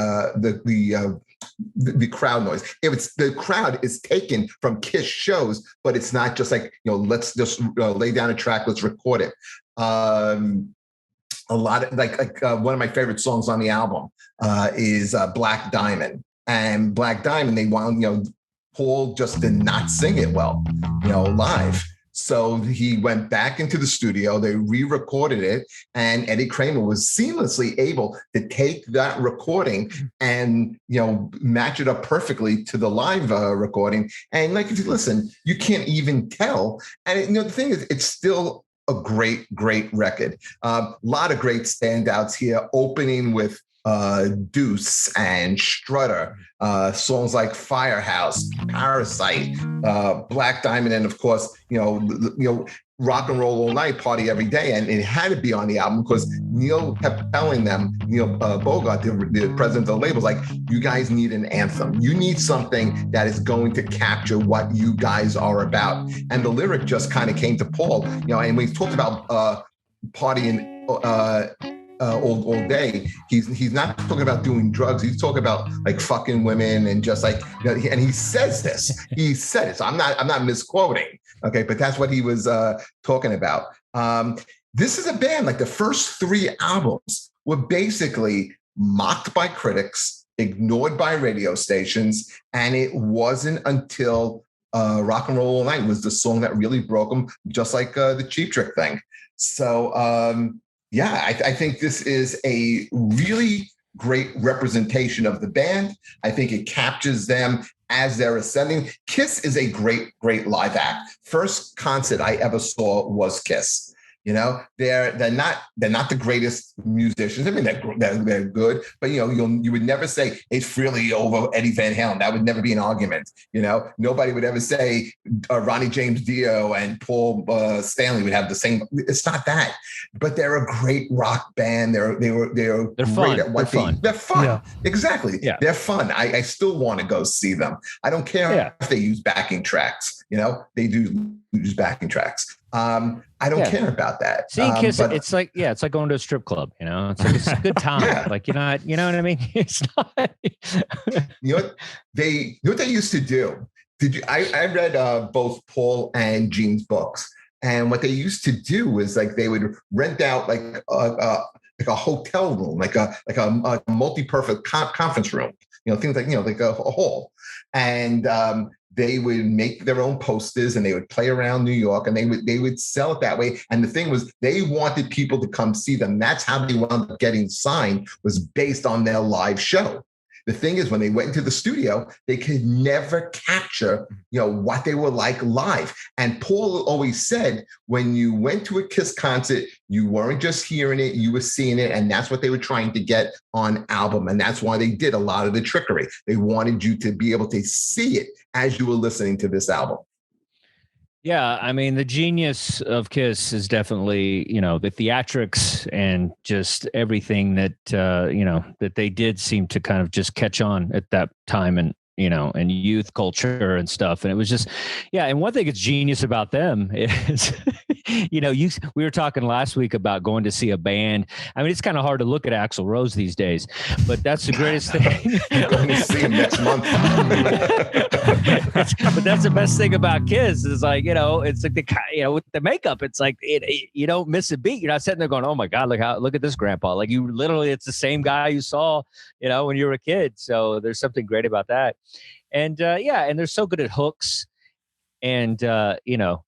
D: crowd noise. The crowd is taken from Kiss shows, but it's not just like, let's just lay down a track, let's record it. A lot of one of my favorite songs on the album is Black Diamond. And Black Diamond, they wound, Paul just did not sing it well, live. So he went back into the studio, they re-recorded it, and Eddie Kramer was seamlessly able to take that recording and, match it up perfectly to the live recording. And if you listen, you can't even tell. And, the thing is, it's still a great, great record. A lot of great standouts here, opening with Deuce and Strutter, songs like Firehouse, Parasite, Black Diamond, and of course, Rock and Roll All Night, Party Every Day. And it had to be on the album because Neil kept telling them, Neil Bogart, the president of the label, like, you guys need an anthem. You need something that is going to capture what you guys are about. And the lyric just kind of came to Paul, and when he talked about partying all day, he's not talking about doing drugs. He's talking about like fucking women and just like, and he says this. He said it. So I'm not misquoting. Okay, but that's what he was talking about. This is a band, like the first 3 albums were basically mocked by critics, ignored by radio stations, and it wasn't until Rock and Roll All Night was the song that really broke them, just like the Cheap Trick thing. So, I think this is a really great representation of the band. I think it captures them as they're ascending. Kiss is a great, great live act. First concert I ever saw was Kiss. They're not the greatest musicians. I mean, they're good, but you would never say Ace Frehley over Eddie Van Halen. That would never be an argument. Nobody would ever say Ronnie James Dio and Paul Stanley would have the same. It's not that, but they're a great rock band. They're great
B: fun.
D: At what they're fun. Yeah. Exactly. Yeah. They're fun. I still want to go see them. I don't care if they use backing tracks. They do use backing tracks. I don't care about that.
B: Seeing Kiss, it's like going to a strip club. It's a good time.
D: Yeah.
B: Like, you know what I mean? It's not.
D: what they used to do? I read both Paul and Gene's books, and what they used to do was like they would rent out like a hotel room, like a multi-purpose conference room. Things like like a hall, and they would make their own posters and they would play around New York and they would sell it that way. And the thing was, they wanted people to come see them. That's how they wound up getting signed, was based on their live show. The thing is, when they went into the studio, they could never capture, what they were like live. And Paul always said, when you went to a Kiss concert, you weren't just hearing it, you were seeing it. And that's what they were trying to get on album. And that's why they did a lot of the trickery. They wanted you to be able to see it as you were listening to this album.
B: Yeah, I mean, the genius of Kiss is definitely, the theatrics and just everything that, that they did seem to kind of just catch on at that time and, and youth culture and stuff. And it was just, yeah. And one thing that's genius about them is, we were talking last week about going to see a band. I mean, it's kind of hard to look at Axl Rose these days, but that's the greatest thing.
D: I'm going to see him next month.
B: But that's the best thing about Kiss is like, it's like with the makeup, it's like, you don't miss a beat. You're not sitting there going, oh my God, look at this grandpa. Like you literally, it's the same guy you saw, when you were a kid. So there's something great about that. And and they're so good at hooks. And,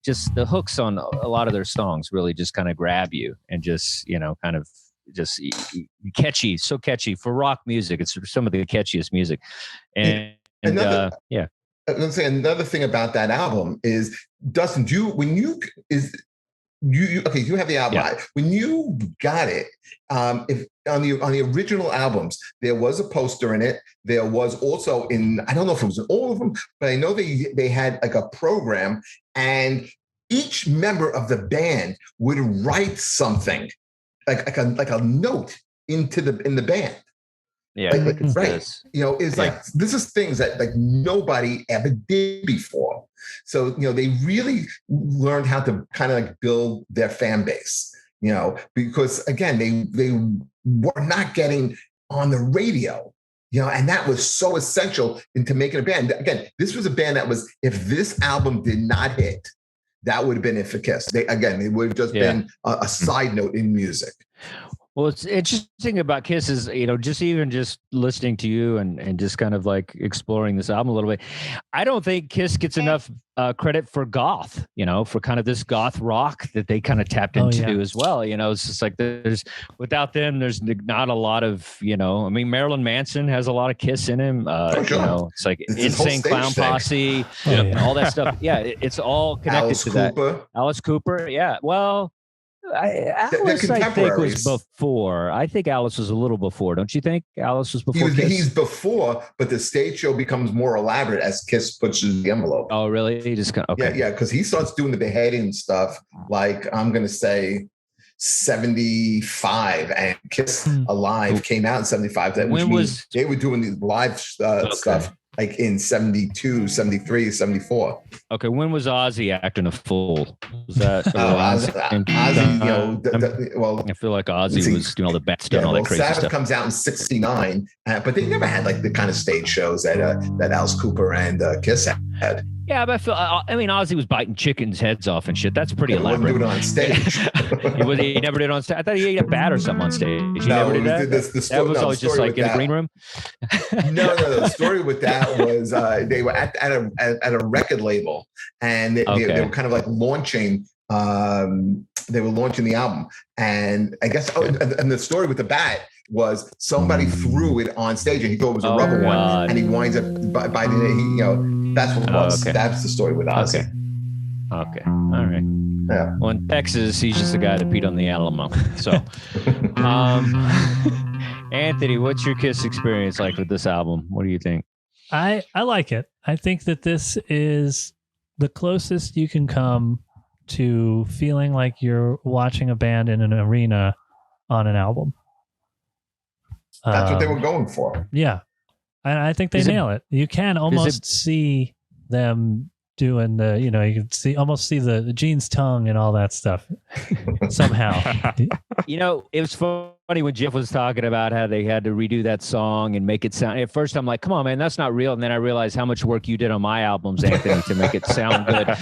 B: just the hooks on a lot of their songs really just kind of grab you and just, kind of just catchy, so catchy for rock music. It's some of the catchiest music. And
D: I'm going to say another thing about that album is, Dustin, you have the album.
B: Yeah.
D: When you got it, if on the original albums, there was a poster in it. There was also I don't know if it was in all of them, but I know they had like a program, and each member of the band would write something like a note in the band.
B: Yeah,
D: right. It's like, this is things that like nobody ever did before. So, they really learned how to kind of like build their fan base, because again, they were not getting on the radio, and that was so essential into making a band. Again, this was a band that was, if this album did not hit, that would have been it for Kiss. It would have just been a side note in music.
B: Well, it's interesting about Kiss is, just listening to you and just kind of like exploring this album a little bit. I don't think Kiss gets enough credit for goth, for kind of this goth rock that they kind of tapped into as well. It's just like without them, there's not a lot of, Marilyn Manson has a lot of Kiss in him. It's like Insane Clown Posse, all that stuff. Yeah, it's all connected to that. Alice Cooper. Yeah. Well, Alice, I think, was before. I think Alice was a little before. Don't you think Alice was before?
D: He's before, but the stage show becomes more elaborate as Kiss pushes the envelope.
B: Oh, really? He just kind of, okay.
D: Yeah, because he starts doing the beheading stuff. Like, I'm going to say 75, and Kiss Alive came out in 75. That they were doing these live stuff like in 72, 73, 74.
B: Okay, when was Ozzy acting a fool? Was that
D: Ozzy?
B: I feel like Ozzy was doing all the bad stuff, all that crazy
D: Sabbath
B: stuff.
D: Comes out in 69, but they never had like the kind of stage shows that Alice Cooper and Kiss had.
B: Yeah, but Ozzy was biting chickens' heads off and shit. That's pretty elaborate.
D: He wouldn't do it on stage.
B: He never did it on stage. I thought he ate a bat or something on stage. He never did that? That was always just like in a green room?
D: No. The story with that was they were at a record label, and they were kind of like launching. They were launching the album, and I guess and the story with the bat was somebody threw it on stage, and he thought it was a rubber one, and he winds up biting it. That's what it was. Okay. That's the story with Ozzy.
B: Okay. All right.
D: Yeah.
B: Well, in Texas, he's just a guy that peed on the Alamo. So, Anthony, what's your Kiss experience like with this album? What do you think?
C: I like it. I think that this is the closest you can come to feeling like you're watching a band in an arena on an album.
D: That's what they were going for.
C: Yeah. And I think they nail it. You can almost see them doing you can almost see the Gene's tongue and all that stuff somehow.
B: It was funny when Jeff was talking about how they had to redo that song and make it sound. At first, I'm like, come on, man, that's not real. And then I realized how much work you did on my albums, Anthony, to make it sound good.
C: But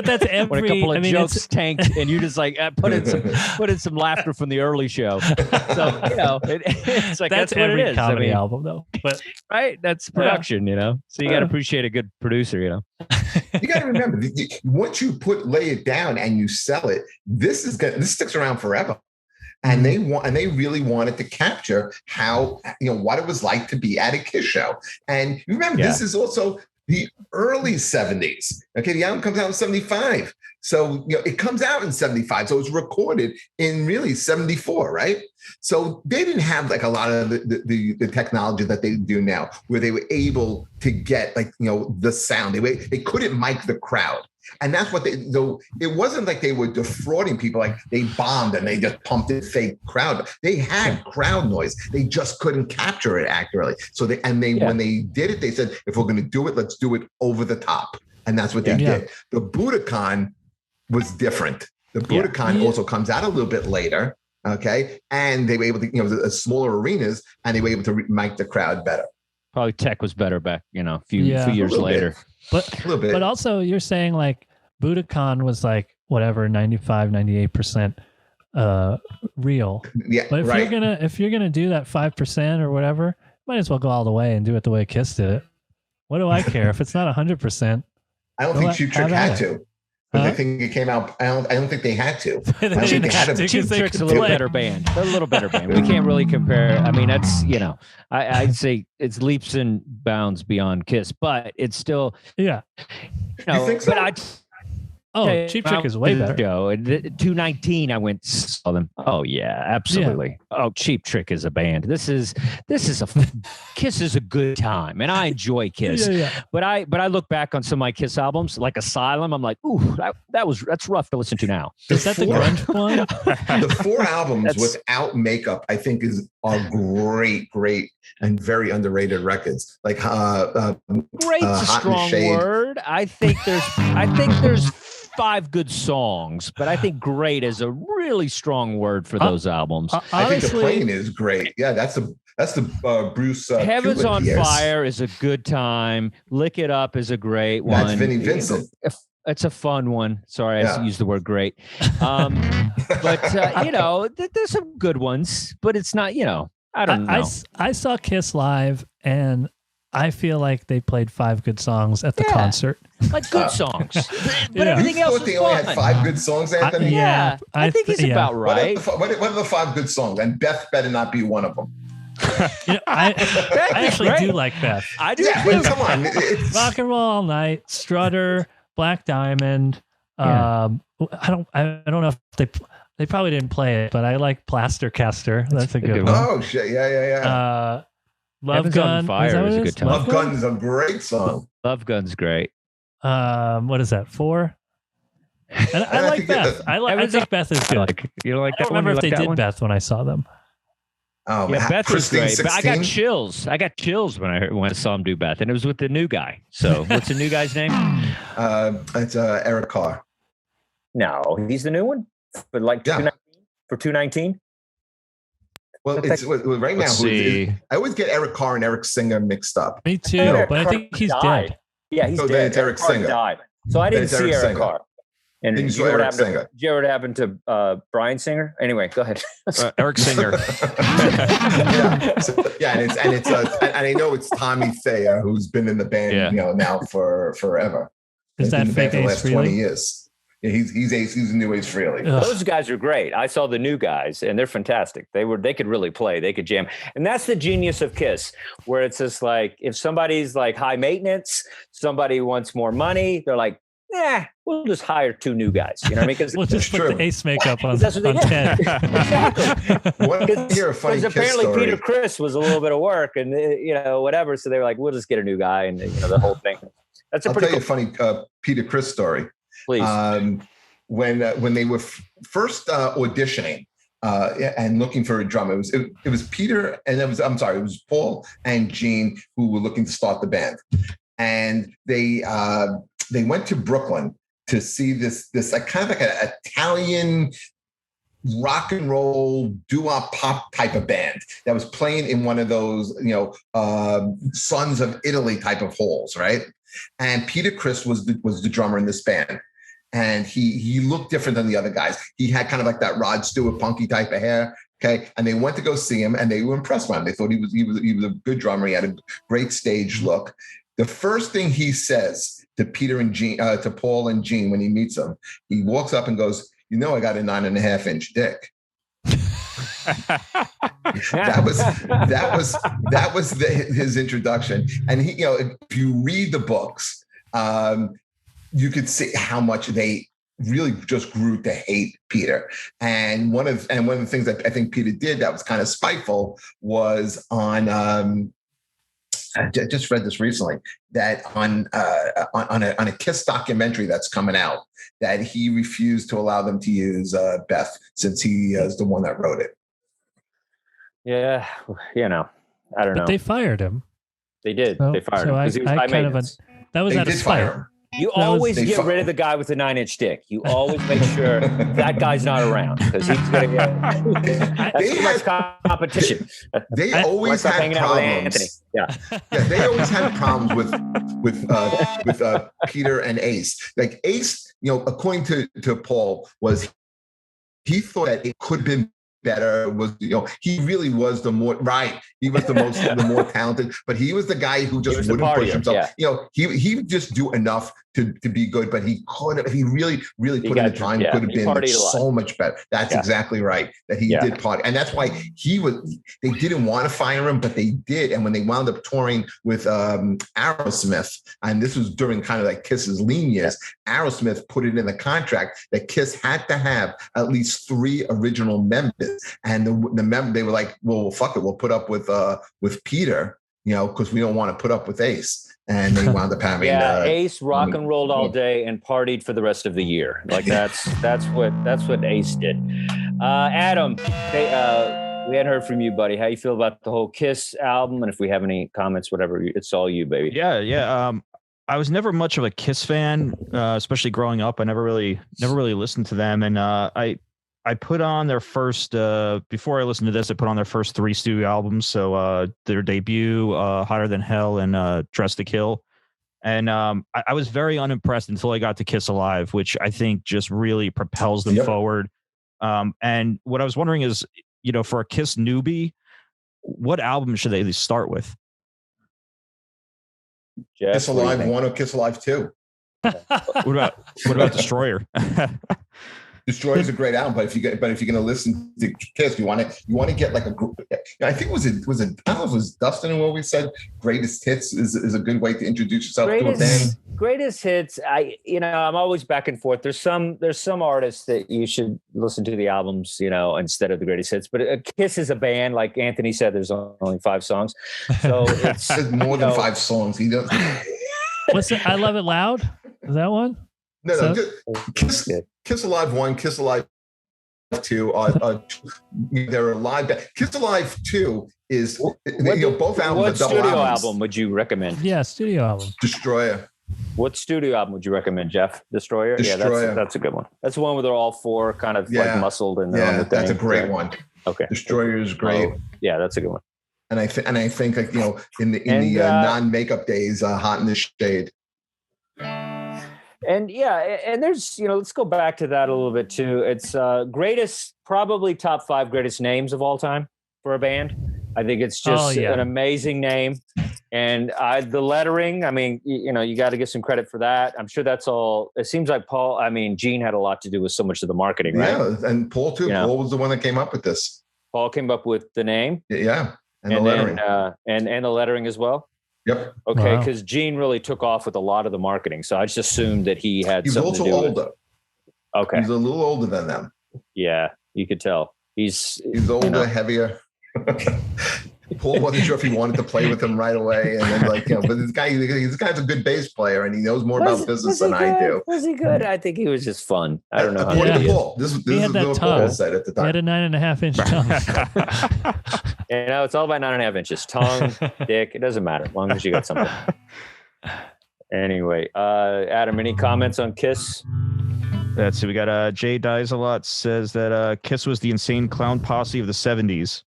C: that's every.
B: When a couple of jokes tanked, and you just like put in some laughter from the early show. So it's like that's what
C: every
B: it is.
C: Comedy album, though. But
B: right, that's production. So you got to appreciate a good producer.
D: You got to remember, once you lay it down and you sell it, this sticks around forever. And they really wanted to capture how what it was like to be at a Kiss show. And remember, this is also the early 70s. Okay, the album comes out in 75. So, it comes out in 75. So it's recorded in really 74, right? So they didn't have like a lot of the technology that they do now, where they were able to get the sound. They couldn't mic the crowd. And that's what it wasn't like they were defrauding people, like they bombed and they just pumped in fake crowd. They had crowd noise. They just couldn't capture it accurately. So when they did it, they said, if we're going to do it, let's do it over the top. And that's what they did. The Budokan was different. The Budokan also comes out a little bit later. Okay. And they were able to, smaller arenas, and they were able to mic the crowd better.
B: Probably tech was better back, a few years later.
C: But also you're saying like Budokan was like whatever 95, 98% real.
D: Yeah.
C: But if you're gonna do that 5% or whatever, might as well go all the way and do it the way Kiss did it. What do I care if it's not 100%?
D: I don't think Cheap Trick had to. But I think it came out. I don't think they had to.
B: Cheap Trick's a little better band. They're a little better band. We can't really compare. I mean, that's I'd say it's leaps and bounds beyond Kiss, but it's still
D: You think so?
B: But
C: Cheap Trick is way better.
B: 219, I went saw them. Oh yeah, absolutely. Yeah. Oh, Cheap Trick is a band. This is Kiss is a good time, and I enjoy Kiss. But I look back on some of my Kiss albums, like Asylum. I'm like, ooh, that's rough to listen to now.
C: Is that the grunge one?
D: The 4 albums without makeup, I think, are great, and very underrated records. Like
B: great's a strong word. I think there's 5 good songs, but I think great is a really strong word for those albums.
D: I think The Plane is great. Yeah, that's the Bruce.
B: Heaven's
D: Kulick
B: on
D: years.
B: Fire is a good time. Lick It Up is a great one.
D: That's Vinnie Vincent.
B: It's a fun one. Sorry, I used the word great. But there's some good ones, but it's not. I don't know.
C: I saw Kiss live, and I feel like they played 5 good songs at the concert.
B: Like good songs. But everything else was
D: they only had 5 good songs, Anthony?
B: I think it's about right.
D: What are the 5 good songs? And Beth better not be one of them.
C: I actually do like Beth.
B: I do.
D: Yeah, but come on.
C: Rock and Roll All Night, Strutter, Black Diamond. I don't know if they probably didn't play it, but I like Plaster Caster. That's a good one.
D: Oh shit! Yeah.
C: Love Gun.
B: Fire is a good time.
D: Love Gun's a great song.
B: Love Gun's great.
C: What is that? 4? And I like Beth. I think Beth is good.
B: I don't
C: remember if they did Beth when I saw them.
D: Oh,
B: yeah, Beth was great. But I got chills. when I saw him do Beth, and it was with the new guy. So what's the new guy's name?
D: It's Eric Carr.
F: No, he's the new one. But like 219.
D: Well, it's right now. I always get Eric Carr and Eric Singer mixed up.
C: Me too, but I think he's dead.
F: Yeah, he's dead.
D: Then it's Eric Singer.
F: Died. So I didn't see Eric Carr. And
D: did you know
F: what happened to Brian Singer? Anyway, go ahead.
E: Eric Singer.
D: And I know it's Tommy Thayer, who's been in the band, now for forever.
C: Is that fake
D: for the last
C: Frehley?
D: 20 years? Yeah, he's a new Ace Frehley.
F: Those guys are great. I saw the new guys, and they're fantastic. They could really play. They could jam, and that's the genius of Kiss, where it's just like if somebody's like high maintenance, somebody wants more money, they're like, we'll just hire 2 new guys. You know what I mean? Because
C: we'll just put the Ace makeup on 10.
F: Exactly.
D: Because
F: apparently Peter Criss was a little bit of work, and whatever. So they were like, we'll just get a new guy, and the whole thing. That's
D: I'll tell you a funny Peter Criss story.
F: Please.
D: When they were first auditioning and looking for a drummer, it was Peter and it was Paul and Gene who were looking to start the band, and they went to Brooklyn to see this like kind of like an Italian rock and roll doo-wop pop type of band that was playing in one of those Sons of Italy type of halls, right? And Peter Criss was the drummer in this band. And he looked different than the other guys. He had kind of like that Rod Stewart punky type of hair. Okay. And they went to go see him and they were impressed by him. They thought he was a good drummer. He had a great stage look. The first thing he says to Peter and Gene, to Paul and Gene when he meets them, he walks up and goes, I got a 9.5-inch dick. that was his introduction. And he, if you read the books, you could see how much they really just grew to hate Peter. And one of the things that I think Peter did that was kind of spiteful was on. I just read this recently that on a Kiss documentary that's coming out, that he refused to allow them to use Beth since he is the one that wrote it.
F: Yeah, I don't know.
C: But they fired him.
F: They did.
C: So,
F: they fired him because he was high maintenance.
C: That was out of spite.
F: You always get rid of the guy with the 9-inch dick. You always make sure that guy's not around because he's going to get. That's too much competition.
D: They always had problems.
F: Yeah,
D: they always had problems with Peter and Ace. Like Ace, according to Paul, he thought that it could have been better. He really was the more right. He was the more talented, but he was the guy who just wouldn't push himself. Yeah. He would just do enough to be good, but he could have. He really put in the time. Could have been so much better. That's exactly right. That he did party, and that's why they didn't want to fire him, but they did. And when they wound up touring with Aerosmith, and this was during kind of like Kiss's lean years, Aerosmith put it in the contract that Kiss had to have at least 3 original members, and the member they were like, well, fuck it, we'll put up with Peter, because we don't want to put up with Ace. And they wound up having
F: Ace rock and rolled all day and partied for the rest of the year. Like that's what Ace did. Adam, we hadn't heard from you, buddy. How you feel about the whole Kiss album? And if we have any comments, whatever, it's all you, baby.
E: Yeah. I was never much of a Kiss fan, especially growing up. I never really listened to them, and I put on their first, before I listened to this, I put on their first 3 studio albums. So their debut, Hotter Than Hell, and Dress to Kill. And I was very unimpressed until I got to Kiss Alive, which I think just really propels them forward. And what I was wondering is, for a Kiss newbie, what album should they start with?
F: Jeff,
D: Kiss Alive 1 or Kiss Alive 2?
E: What about Destroyer?
D: Destroyer is a great album, but if you're going to listen to Kiss, you want to get like a group. I think it was I don't know if it was Dustin who always said greatest hits is a good way to introduce yourself to a band.
F: Greatest hits. I'm always back and forth. There's some artists that you should listen to the albums, instead of the greatest hits. But Kiss is a band, like Anthony said. There's only 5 songs, so it's
D: more than 5 songs. He does.
C: What's it? I Love It Loud. Is that one?
D: No. Kiss Alive 1, Kiss Alive 2. They're a live. Kiss Alive 2 is both albums.
F: What studio album would you recommend?
C: Yeah, studio album.
D: Destroyer.
F: What studio album would you recommend, Jeff? Destroyer?
D: Destroyer.
F: Yeah, that's a good one. That's the one where they're all 4 kind of like muscled and on the thing.
D: That's a great one.
F: Okay.
D: Destroyer is great.
F: Yeah, that's a good one.
D: And I think like in the non-makeup days, Hot in the Shade.
F: And there's, let's go back to that a little bit too. It's probably top 5 greatest names of all time for a band. I think it's just an amazing name. And the lettering, you got to give some credit for that. I'm sure that's all. It seems like Gene had a lot to do with so much of the marketing, right?
D: Yeah, and Paul too. Paul was the one that came up with this.
F: Paul came up with the name?
D: Yeah, and the lettering.
F: And the lettering as well?
D: Yep.
F: Okay, because Gene really took off with a lot of the marketing, so I just assumed that he had.
D: He's also older.
F: Okay,
D: he's a little older than them.
F: Yeah, you could tell. He's
D: older, heavier. Paul wasn't sure if he wanted to play with him right away, and then but this guy's a good bass player, and he knows more about business than I do.
F: Was he good? I think he was just fun. I don't know.
D: Paul. This is what Paul said at the time.
C: He had a 9.5-inch tongue.
F: It's all about 9.5 inches. Tongue, dick, it doesn't matter as long as you got something. Anyway, Adam, any comments on Kiss?
E: Let's see. We got Jay Dies a lot says that Kiss was the insane clown posse of the 70s.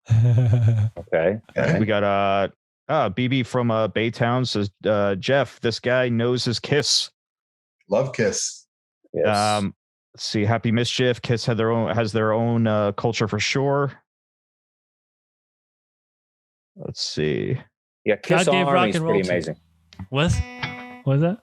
F: Okay.
E: We got BB from Baytown says, Jeff, this guy knows his Kiss.
D: Love Kiss.
F: Yes.
E: Let's see. Happy Mischief. Kiss has their own culture for sure. Let's see.
F: Yeah, Kiss Army is pretty amazing.
C: What was that?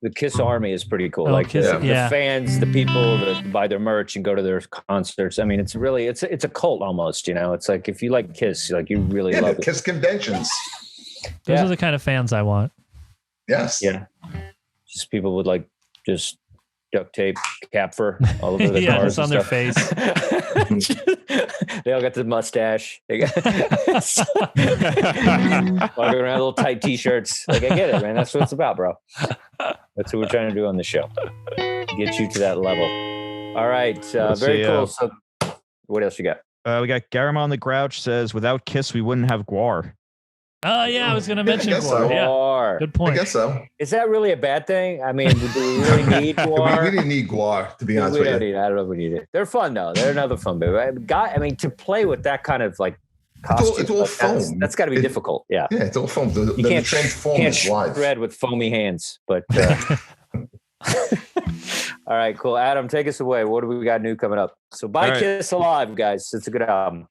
F: The Kiss Army is pretty cool.
C: Oh,
F: like
C: Kiss,
F: the fans, the people that buy their merch and go to their concerts. I mean, it's a cult almost. It's like if you like Kiss, like you really love it.
D: Kiss conventions.
C: Those are the kind of fans I want.
D: Yes.
F: Yeah. Just people with like just duct tape, Kapfer all over the cars.
C: It's on their face.
F: They all got the mustache. They got walking around little tight t-shirts. Like, I get it, man. That's what it's about, bro. That's what we're trying to do on the show. Get you to that level. All right. Very cool. So what else you got?
E: We got Garamond the Grouch says, without Kiss, we wouldn't have Gwar.
C: Oh, yeah. I was going to mention Gwar.
D: So.
C: Yeah. Good point.
D: I guess so.
F: Is that really a bad thing? I mean, do we really need Gwar?
D: We didn't need Gwar, to be honest with you.
F: I don't know if we need it. They're fun, though. They're another fun band. I mean, to play with that kind of like costume,
D: it's all foam.
F: That's got to be difficult. Yeah.
D: Yeah, it's all foam.
F: You can't
D: transform live.
F: shred with foamy hands, but all right, cool. Adam, take us away. What do we got new coming up? So buy Kiss Alive, guys. It's a good album.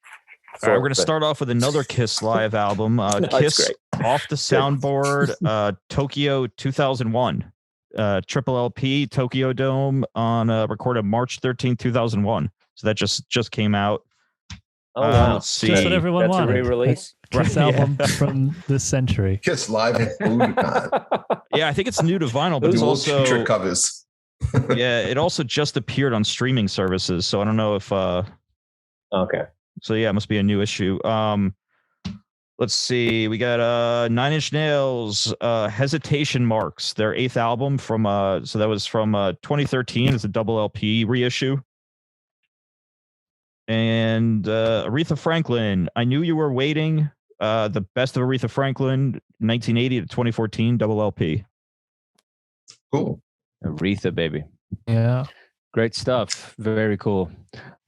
E: All right, we're going to start off with another Kiss live album. Kiss Off the Soundboard, Tokyo 2001. Triple LP, Tokyo Dome, on recorded March 13, 2001. So that just came out.
F: Oh, wow.
E: Let's see.
C: Just what everyone
F: That's
C: wanted.
F: a re-release.
C: Kiss album from this century.
D: Kiss Live at Budokan.
E: Yeah, I think it's new to vinyl, but it's also
D: trick covers.
E: Yeah, it also just appeared on streaming services. So I don't know if
F: okay.
E: So yeah, it must be a new issue. Let's see. We got 9 Inch Nails, Hesitation Marks, their 8th album from so that was from 2013. It's a double LP reissue. And Aretha Franklin, I Knew You Were Waiting, the best of Aretha Franklin, 1980 to 2014, double LP.
D: Cool.
B: Aretha, baby.
C: Yeah.
B: Great stuff. Very cool.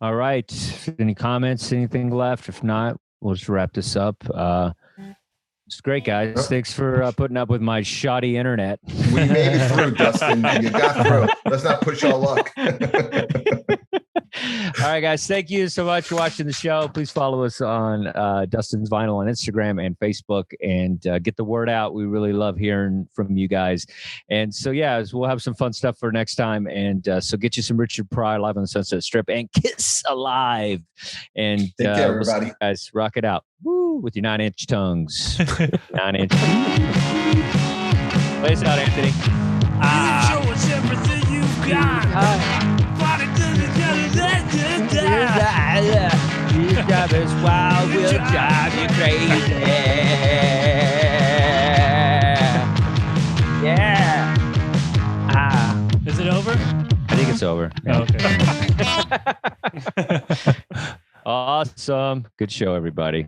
B: All right. Any comments? Anything left? If not, we'll just wrap this up. It's great, guys. Thanks for putting up with my shoddy internet.
D: We made it through, Dustin. You got through. Let's not push our luck.
B: All right, guys. Thank you so much for watching the show. Please follow us on Dustin's Vinyl on Instagram and Facebook, and get the word out. We really love hearing from you guys. And so, yeah, we'll have some fun stuff for next time. And so get you some Richard Pryor live on the Sunset Strip and Kiss Alive. And
D: take care, everybody.
B: Guys, rock it out. Woo, with your 9-inch tongues. 9-inch. Play us out, Anthony.
C: Show us everything you've got.
B: You drive us wild, we'll drive you crazy. Yeah.
C: Is it over?
B: I think it's over.
C: Yeah.
B: Okay. Awesome. Good show, everybody.